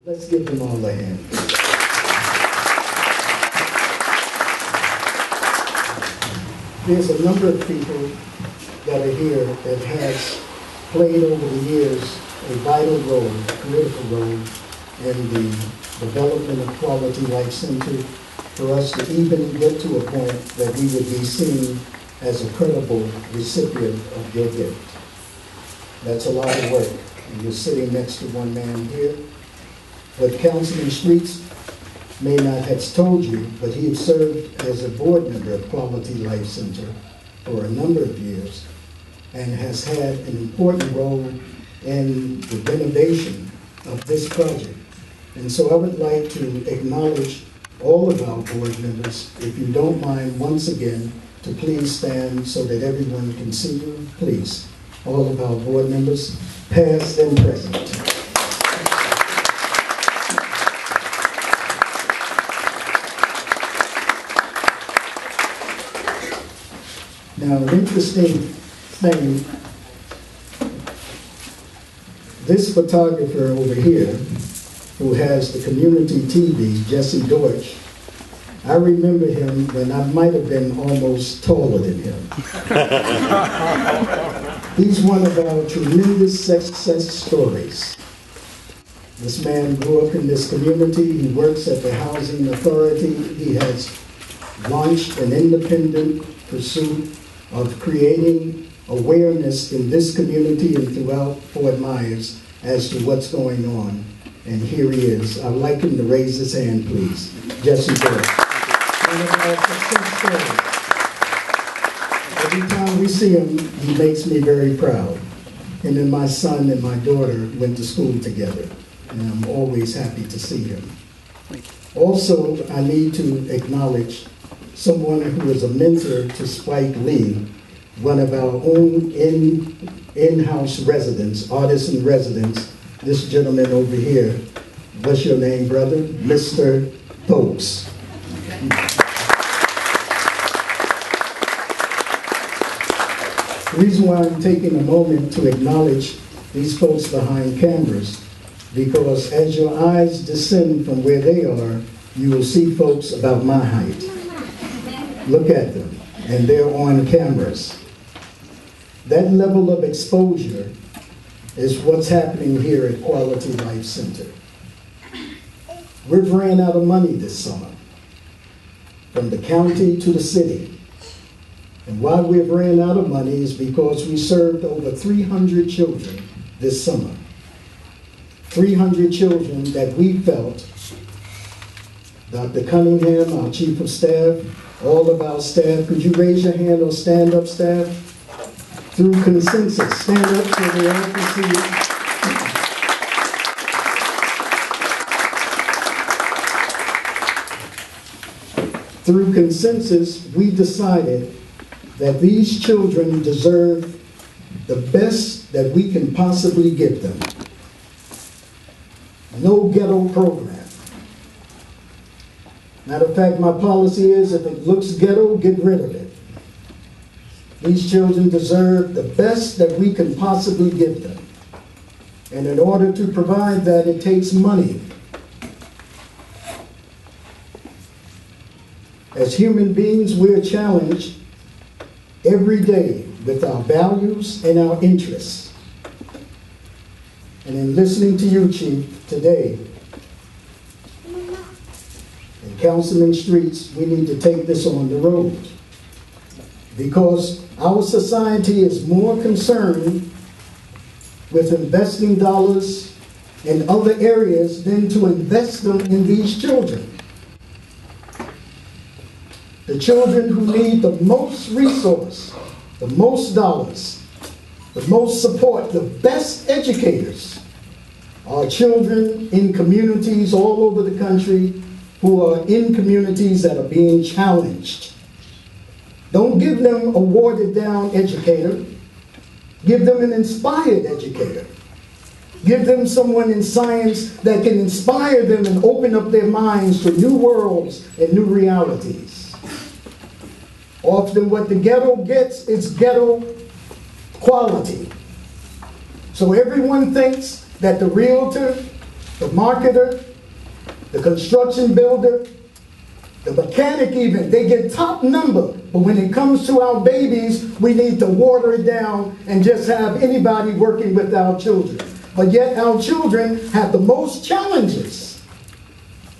Let's give them all a hand. There's a number of people that are here that has played over the years a vital role, a critical role in the development of Quality Life Center for us to even get to a point that we would be seen as a credible recipient of your gift. That's a lot of work. And you're sitting next to one man here. But Councilman Streets may not have told you, but he had served as a board member of Quality Life Center for a number of years and has had an important role in the renovation of this project. And so I would like to acknowledge all of our board members, if you don't mind, once again, to please stand so that everyone can see you. Please, all of our board members, past and present. Now, an interesting thing, this photographer over here, who has the community TV, Jesse Deutsch, I remember him when I might have been almost taller than him. He's one of our tremendous success stories. This man grew up in this community. He works at the Housing Authority. He has launched an independent pursuit of creating awareness in this community and throughout Fort Myers as to what's going on. And here he is. I'd like him to raise his hand, please. Jesse Deutsch. One of our success stories. Every time we see him, he makes me very proud. And then my son and my daughter went to school together, and I'm always happy to see him. Also, I need to acknowledge someone who is a mentor to Spike Lee, one of our own in-house residents, artists in residence, this gentleman over here. What's your name, brother? Mr. Folks. The reason why I'm taking a moment to acknowledge these folks behind cameras, because as your eyes descend from where they are, you will see folks about my height. Look at them, and they're on cameras. That level of exposure is what's happening here at Quality Life Center. We've ran out of money this summer, from the county to the city. And why we've ran out of money is because we served over 300 children this summer. 300 children that we felt, Dr. Cunningham, our chief of staff, all of our staff, could you raise your hand or stand up, staff? Through consensus, stand up so they all can see you. Through consensus, we decided that these children deserve the best that we can possibly give them. No ghetto program. Matter of fact, my policy is if it looks ghetto, get rid of it. These children deserve the best that we can possibly give them. And in order to provide that, it takes money. As human beings, we're challenged every day with our values and our interests. And in listening to you, Chief, today, and Councilman Streets, we need to take this on the road. Because our society is more concerned with investing dollars in other areas than to invest them in these children. The children who need the most resource, the most dollars, the most support, the best educators are children in communities all over the country who are in communities that are being challenged. Don't give them a watered down educator. Give them an inspired educator. Give them someone in science that can inspire them and open up their minds to new worlds and new realities. Often what the ghetto gets is ghetto quality. So everyone thinks that the realtor the marketer, the construction builder, the mechanic even, they get top number. But when it comes to our babies, we need to water it down and just have anybody working with our children. But yet our children have the most challenges.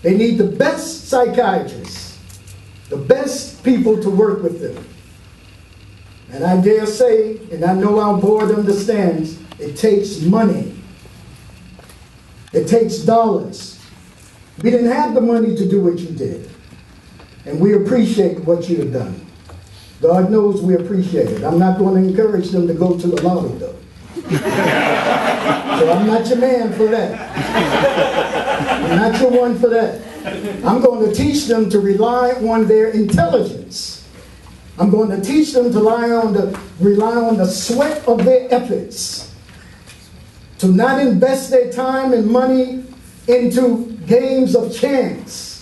They need the best psychiatrists, the best people to work with them. And I dare say, and I know our board understands, it takes money. It takes dollars. We didn't have the money to do what you did. And we appreciate what you have done. God knows we appreciate it. I'm not going to encourage them to go to the lotto, though. So I'm not your man for that. I'm not your one for that. I'm going to teach them to rely on their intelligence. I'm going to teach them to rely on the sweat of their efforts. To not invest their time and money into games of chance.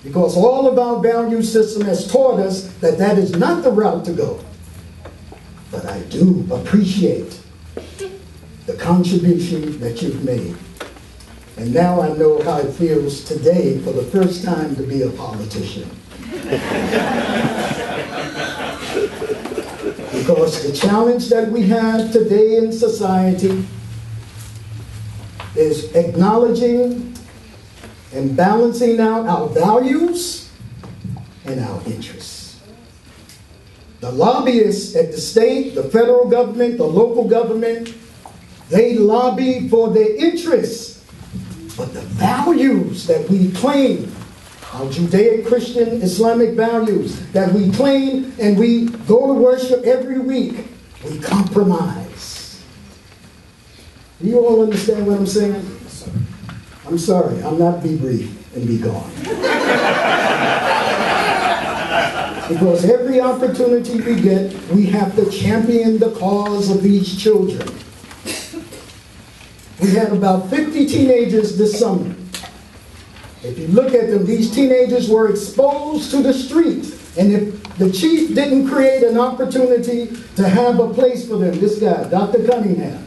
Because all of our value system has taught us that that is not the route to go. But I do appreciate the contribution that you've made. And now I know how it feels today for the first time to be a politician. Because the challenge that we have today in society is acknowledging and balancing out our values and our interests. The lobbyists at the state, the federal government, the local government, they lobby for their interests. But the values that we claim, our Judeo-Christian Islamic values that we claim and we go to worship every week, we compromise. Do you all understand what I'm saying? I'm sorry, I'm not be brief and be gone. Because every opportunity we get, we have to champion the cause of these children. We had about 50 teenagers this summer. If you look at them, these teenagers were exposed to the street. And if the chief didn't create an opportunity to have a place for them, this guy, Dr. Cunningham,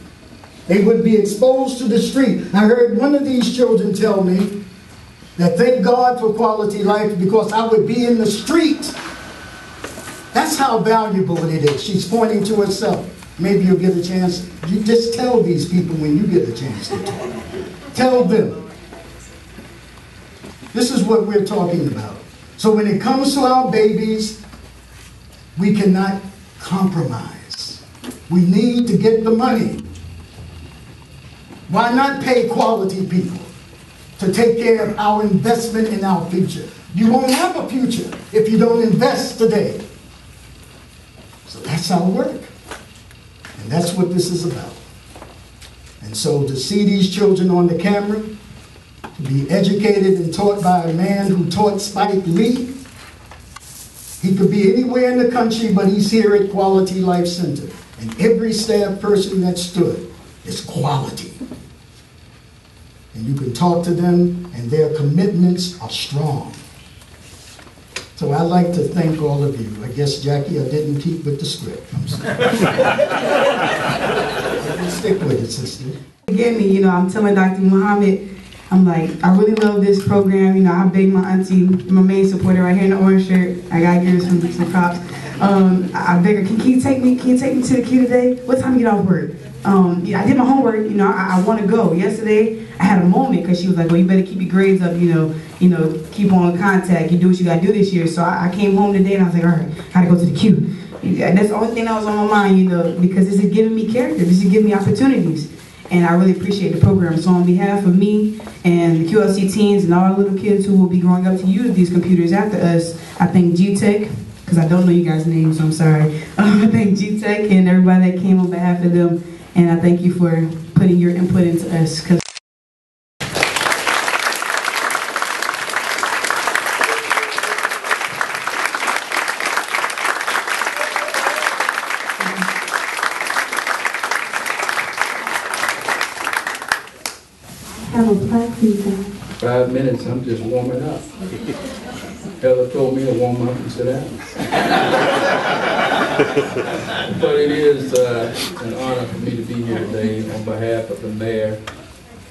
they would be exposed to the street. I heard one of these children tell me that thank God for quality life because I would be in the street. That's how valuable it is. She's pointing to herself. Maybe you'll get a chance. You just tell these people when you get a chance to talk. Tell them. This is what we're talking about. So when it comes to our babies, we cannot compromise. We need to get the money. Why not pay quality people to take care of our investment in our future? You won't have a future if you don't invest today. So that's our work. And that's what this is about. And so to see these children on the camera, to be educated and taught by a man who taught Spike Lee, he could be anywhere in the country, but he's here at Quality Life Center. And every staff person that stood is quality. And you can talk to them, and their commitments are strong. So I'd like to thank all of you. I guess, Jackie, I didn't keep with the script. I'm sorry. Stick with it, sister. Forgive me, I'm telling Dr. Muhammad, I'm like, I really love this program. I begged my auntie, my main supporter right here in the orange shirt. I gotta give her some props. I beg her, can you take me to the queue today? What time you get off work? Yeah, I did my homework, I want to go. Yesterday, I had a moment because she was like, well, you better keep your grades up, keep on contact, you do what you got to do this year. So I came home today and I was like, all right, gotta go to the queue. That's the only thing that was on my mind, because this is giving me character, this is giving me opportunities. And I really appreciate the program. So on behalf of me and the QLC teens and all the little kids who will be growing up to use these computers after us, I thank G-Tech, because I don't know you guys' names, so I'm sorry. I thank G-Tech and everybody that came on behalf of them. And I thank you for putting your input into us. Have a plaque, please. 5 minutes, I'm just warming up. Ella told me to warm up and sit down. But it is an honor for me to be here today on behalf of the mayor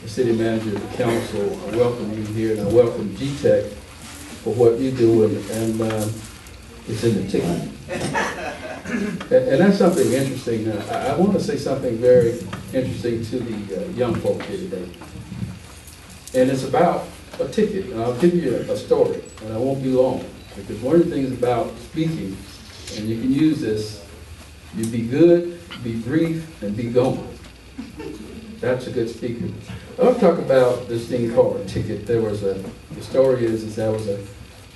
the city manager, the council, I welcome you here, and I welcome GTEC for what you do, and it's in the ticket. And that's something interesting. I want to say something very interesting to the young folk here today. And it's about a ticket. And I'll give you a story, and I won't be long. Because one of the things about speaking, and you can use this, you be good, be brief, and be gone. That's a good speaker. I want to talk about this thing called a ticket. The story is there was a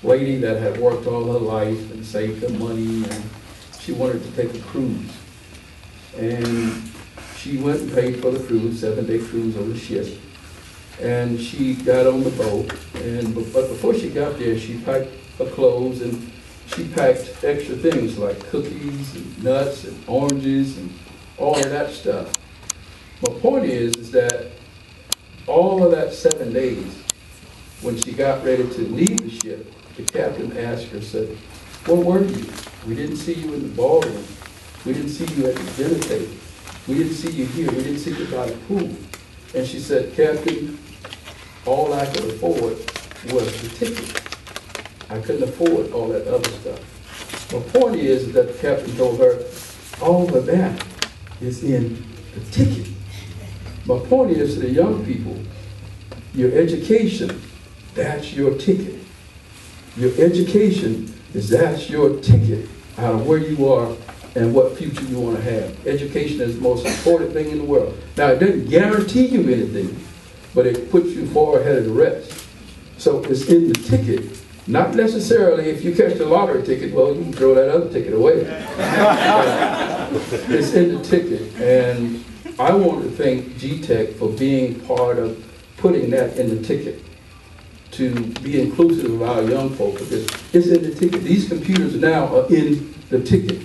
lady that had worked all her life and saved her money, and she wanted to take a cruise. And she went and paid for the cruise, 7-day cruise on the ship. And she got on the boat, but before she got there, she packed her clothes, and she packed extra things like cookies and nuts and oranges and all of that stuff. My point is that all of that 7 days, when she got ready to leave the ship, the captain asked her, said, "Where were you? We didn't see you in the ballroom. We didn't see you at the dinner table. We didn't see you here. We didn't see you by the pool." And she said, "Captain, all I could afford was the ticket. I couldn't afford all that other stuff." My point is that the captain told her, all of that is in the ticket. My point is to the young people, your education, that's your ticket. Your education that's your ticket out of where you are and what future you want to have. Education is the most important thing in the world. Now, it doesn't guarantee you anything, but it puts you far ahead of the rest. So it's in the ticket. Not necessarily if you catch the lottery ticket, well, you can throw that other ticket away. It's in the ticket. And I want to thank GTEC for being part of putting that in the ticket to be inclusive of our young folk, because it's in the ticket. These computers now are in the ticket.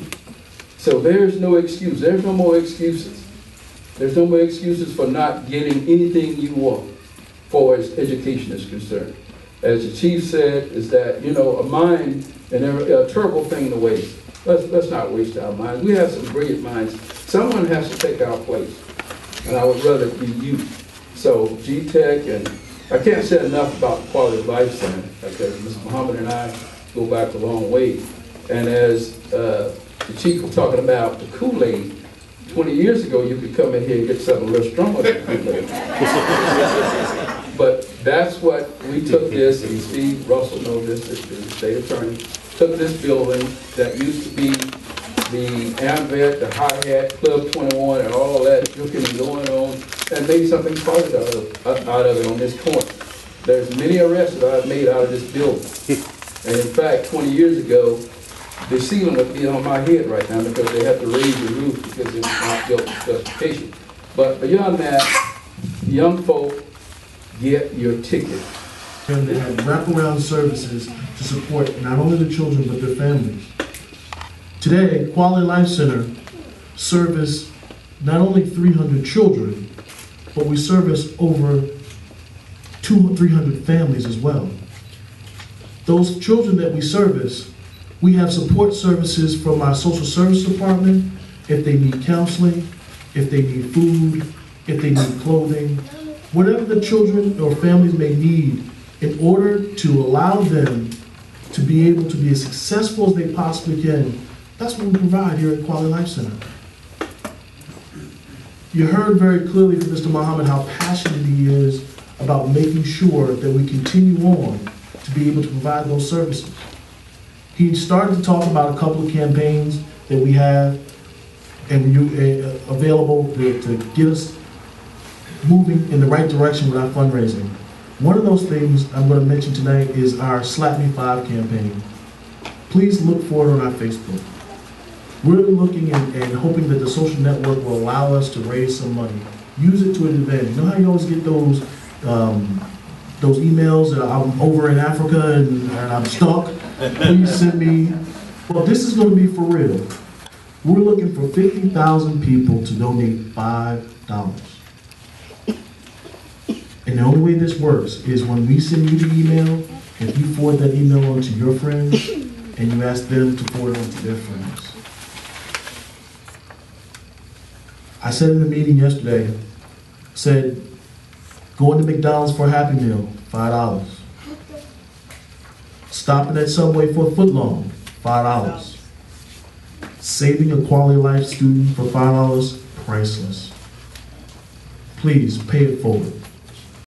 So there's no excuse. There's no more excuses. There's no more excuses for not getting anything you want for as education is concerned. As the chief said, is that, you know, a mind and a terrible thing to waste. Let's not waste our minds. We have some brilliant minds. Someone has to take our place, and I would rather be you. So GTEC, and I can't say enough about the Quality of Life Center, because Mr. Muhammad and I go back a long way. And as the chief was talking about the Kool-Aid, 20 years ago you could come in here and get something a little stronger than Kool-Aid. But that's what we took this, and Steve Russell knows this, the state attorney, took this building that used to be the Amvet, the Hi-Hat, Club 21, and all that juking and going on, and made something positive out of it on this corner. There's many arrests that I've made out of this building. And in fact, 20 years ago, the ceiling would be on my head right now because they have to raise the roof because it's not built to specification. But beyond that, young folk, get your ticket. And they have wraparound services to support not only the children but their families. Today, Quality Life Center service not only 300 children, but we service over 300 families as well. Those children that we service, we have support services from our social service department if they need counseling, if they need food, if they need clothing, whatever the children or families may need in order to allow them to be able to be as successful as they possibly can. That's what we provide here at Quality Life Center. You heard very clearly from Mr. Muhammad how passionate he is about making sure that we continue on to be able to provide those services. He started to talk about a couple of campaigns that we have and available to get us moving in the right direction with our fundraising. One of those things I'm going to mention tonight is our Slap Me 5 campaign. Please look for it on our Facebook. We're looking and hoping that the social network will allow us to raise some money. Use it to an advantage. You know how you always get those emails that I'm over in Africa and I'm stuck? Please send me. Well, this is going to be for real. We're looking for 50,000 people to donate $5. And the only way this works is when we send you the email, if you forward that email on to your friends, and you ask them to forward it on to their friends. I said in the meeting yesterday, said, Going to McDonald's for a Happy Meal, $5. Stopping at Subway for a footlong, $5. Saving a quality life student for $5, priceless. Please pay it forward.